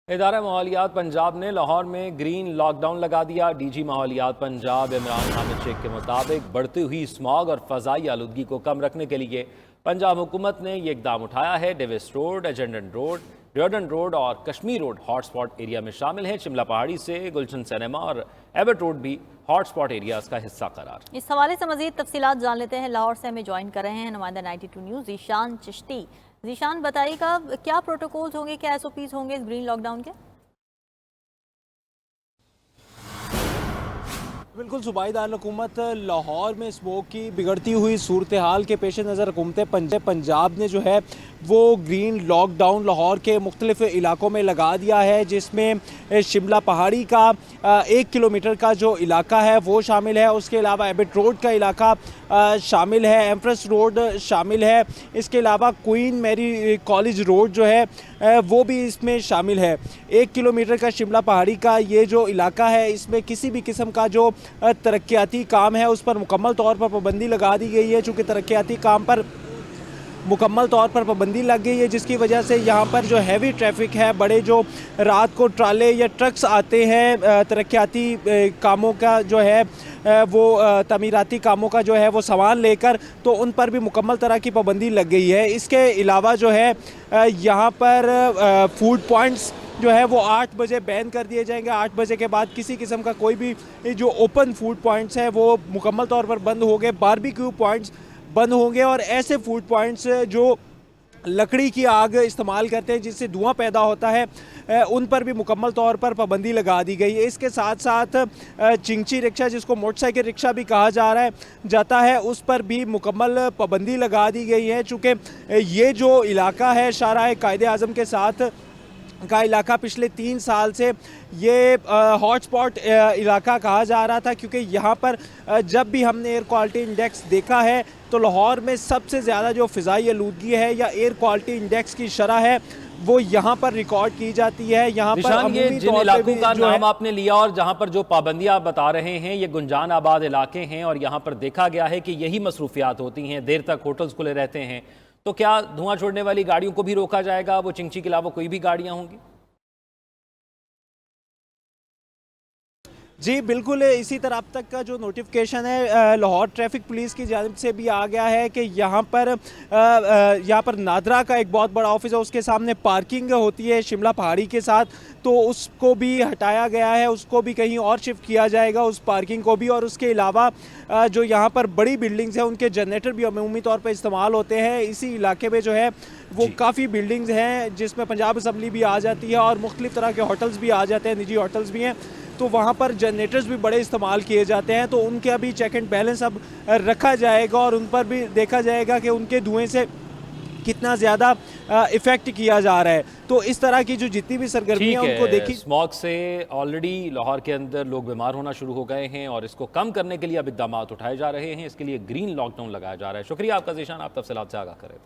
इदारा माहौलियात पंजाब ने लाहौर में ग्रीन लॉकडाउन लगा दिया। डीजी माहौलियात पंजाब इमरान हामिद शेख के मुताबिक बढ़ती हुई स्मॉग और फ़ज़ाई आलूदगी को कम रखने के लिए पंजाब हुकूमत ने ये इकदाम उठाया है। डेविस रोड, एजेंडन रोड, रियर्डन रोड और कश्मीर रोड हॉटस्पॉट एरिया में शामिल हैं। शिमला पहाड़ी से गुलशन सिनेमा और एबट रोड भी हॉटस्पॉट एरियाज का हिस्सा करार। इस हवाले से मजीद तफसीलात जान लेते हैं। लाहौर से हमें ज्वाइन कर रहे हैं नुमाइंदा 92 न्यूज़ ज़ीशान चिश्ती। ज़ीशान, बताइएगा क्या प्रोटोकॉल्स होंगे, क्या SOPs होंगे इस ग्रीन लॉकडाउन के? बिल्कुल, सूबाई दारुल-हुकूमत लाहौर में स्मोक की बिगड़ती हुई सूरत हाल के पेश नज़र हुकूमत पंजाब ने जो है वो ग्रीन लॉकडाउन लाहौर के मुख्तलिफ इलाकों में लगा दिया है, जिसमें शिमला पहाड़ी का 1 किलोमीटर का जो इलाका है वो शामिल है। उसके अलावा एबट रोड का इलाका शामिल है, एम्प्रेस रोड शामिल है। इसके अलावा क्वीन मैरी कॉलेज रोड जो है वो भी इसमें शामिल है। 1 किलोमीटर का शिमला पहाड़ी का ये जो इलाका है, इसमें किसी भी किस्म का जो तरक्याती काम है उस पर मुकम्मल तौर पर पाबंदी लगा दी गई है। चूँकि तरक्याती काम पर मुकम्मल तौर पर पाबंदी लग गई है, जिसकी वजह से यहाँ पर जो हैवी ट्रैफिक है, बड़े जो रात को ट्राले या ट्रक्स आते हैं तरक्याती कामों का जो है वो तमीराती कामों का जो है वो सामान लेकर, तो उन पर भी मुकम्मल तरह की पाबंदी लग गई है। इसके अलावा जो है यहाँ पर फूड पॉइंट्स जो है वो 8 बजे बैन कर दिए जाएंगे। 8 बजे के बाद किसी किस्म का कोई भी जो ओपन फूड पॉइंट्स हैं वो मुकम्मल तौर पर बंद हो गए। बारबेक्यू पॉइंट्स बंद होंगे और ऐसे फूड पॉइंट्स जो लकड़ी की आग इस्तेमाल करते हैं जिससे धुआं पैदा होता है उन पर भी मुकम्मल तौर पर पाबंदी लगा दी गई है। इसके साथ साथ चिंची रिक्शा, जिसको मोटरसाइकिल रिक्शा भी कहा जाता है, उस पर भी मुकम्मल पाबंदी लगा दी गई है। चूँकि ये जो इलाका है शाहराह कायदे आज़म के साथ का इलाका पिछले 3 साल से ये हॉटस्पॉट इलाका कहा जा रहा था, क्योंकि यहाँ पर जब भी हमने एयर क्वालिटी इंडेक्स देखा है तो लाहौर में सबसे ज़्यादा जो फ़िज़ाई आलूदगी है या एयर क्वालिटी इंडेक्स की शरह है वो यहाँ पर रिकॉर्ड की जाती है। यहाँ पर ये जिन इलाकों का नाम आपने लिया और जहाँ पर जो पाबंदियाँ आप बता रहे हैं ये गुंजान आबाद इलाके हैं और यहाँ पर देखा गया है कि यही मसरूफियात होती हैं, देर तक होटल्स खुले रहते हैं, तो क्या धुआं छोड़ने वाली गाड़ियों को भी रोका जाएगा? वो चिंची के अलावा कोई भी गाड़ियां होंगी? जी बिल्कुल, इसी तरह अब तक का जो नोटिफिकेशन है लाहौर ट्रैफिक पुलिस की जानिब से भी आ गया है कि यहाँ पर नादरा का एक बहुत बड़ा ऑफिस है, उसके सामने पार्किंग होती है शिमला पहाड़ी के साथ, तो उसको भी हटाया गया है, उसको भी कहीं और शिफ्ट किया जाएगा उस पार्किंग को भी। और उसके अलावा जो यहाँ पर बड़ी बिल्डिंग्स हैं उनके जनरेटर भी अमूमी तौर पर इस्तेमाल होते हैं। इसी इलाके में जो है वो काफ़ी बिल्डिंग्स हैं जिसमें पंजाब असम्बली भी आ जाती है और मुख्तलिफ तरह के होटल्स भी आ जाते हैं, निजी होटल्स भी हैं, तो वहाँ पर जनरेटर्स भी बड़े इस्तेमाल किए जाते हैं। तो उनका भी चेक एंड बैलेंस अब रखा जाएगा और उन पर भी देखा जाएगा कि उनके धुएं से कितना ज़्यादा इफ़ेक्ट किया जा रहा है। तो इस तरह की जो जितनी भी सरगर्मियाँ उनको देखी। स्मॉग से ऑलरेडी लाहौर के अंदर लोग बीमार होना शुरू हो गए हैं और इसको कम करने के लिए अब इकदाम उठाए जा रहे हैं। इसके लिए ग्रीन लॉकडाउन लगाया जा रहा है। शुक्रिया आपका ज़ीशान, आप तफसीलात से आगाह करें।